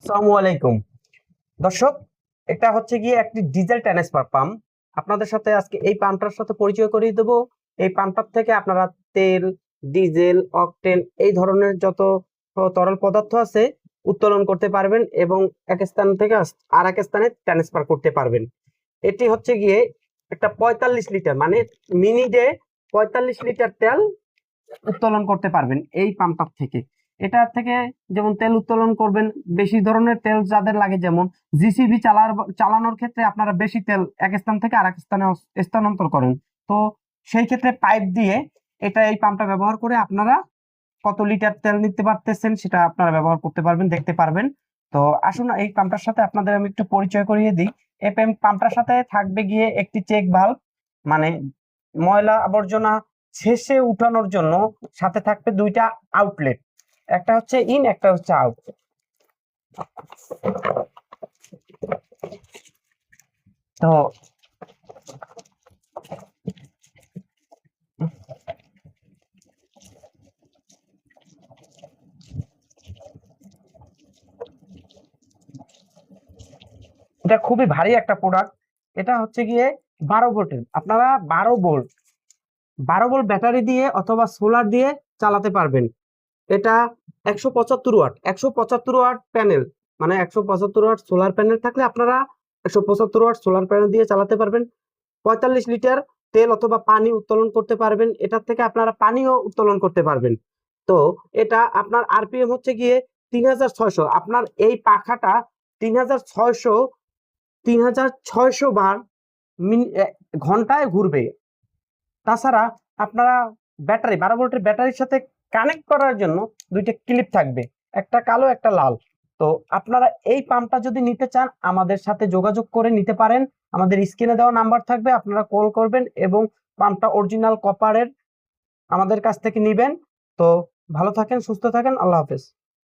আসসালামু আলাইকুম দর্শক, এটা হচ্ছে গিয়ে একটি ডিজেল ট্রান্সফার পাম্প। আপনাদের সাথে আজকে এই পাম্পটার সাথে পরিচয় করিয়ে দেব। এই পাম্পটার থেকে আপনারা তেল, ডিজেল, অকটেন এই ধরনের যত তরল পদার্থ আছে উত্তোলন করতে পারবেন এবং এক স্থান থেকে আর এক স্থানে ট্রান্সফার করতে পারবেন। এটি হচ্ছে গিয়ে একটা 45 লিটার মানে মিনিটে 45 লিটার তেল উত্তোলন করতে পারবেন এই পাম্পটার থেকে। এটা থেকে যেমন তেল উত্তোলন করবেন, বেশি ধরনের তেল যাদের লাগে, যেমন জিসিবি চালানোর ক্ষেত্রে আপনারা বেশি তেল এক স্থান থেকে আরেক স্থানে স্থানান্তর করেন। তো সেই ক্ষেত্রে পাইপ দিয়ে এই পাম্পটা ব্যবহার করে আপনারা কত লিটার তেল নিতে পারতেছেন সেটা আপনারা ব্যবহার করতে পারবেন, দেখতে পারবেন। তো আসুন এই পাম্পটার সাথে আপনাদের আমি একটু পরিচয় করিয়ে দিই। এই পাম্পটার সাথে থাকবে গিয়ে একটি চেক ভাল্ব, মানে ময়লা আবর্জনা শেষে উঠানোর জন্য। সাথে থাকবে দুইটা আউটলেট, একটা হচ্ছে ইন, একটা হচ্ছে আউট। তো এটা খুবই ভারী একটা প্রোডাক্ট। এটা হচ্ছে গিয়ে 12 ভোল্টের। আপনারা 12 ভোল্ট ব্যাটারি দিয়ে অথবা সোলার দিয়ে চালাতে পারবেন। এটা 175 ওয়াট, 175 ওয়াট প্যানেল, মানে 175 ওয়াট সোলার প্যানেল থাকলে আপনারা 175 ওয়াট সোলার প্যানেল দিয়ে চালাতে পারবেন। 45 লিটার তেল অথবা পানি উত্তোলন করতে পারবেন। এটার থেকে আপনারা পানিও উত্তোলন করতে পারবেন। তো এটা আপনার আরপিএম হচ্ছে গিয়ে 3600। আপনার এই পাখাটা 3600 3600 বার ঘন্টায় ঘুরবে। তাছাড়া আপনারা 12 ভোল্টের ব্যাটারির সাথে কানেক্ট করার জন্য দুইটা ক্লিপ থাকবে, একটা কালো একটা লাল। তো আপনারা এই পাম্পটা যদি নিতে চান আমাদের সাথে যোগাযোগ করে নিতে পারেন। আমাদের স্ক্রিনে দেওয়া নাম্বার থাকবে, আপনারা কল করবেন এবং পাম্পটা অরিজিনাল কপারের আমাদের কাছ থেকে নিবেন। তো ভালো থাকেন, সুস্থ থাকেন, আল্লাহ হাফেজ।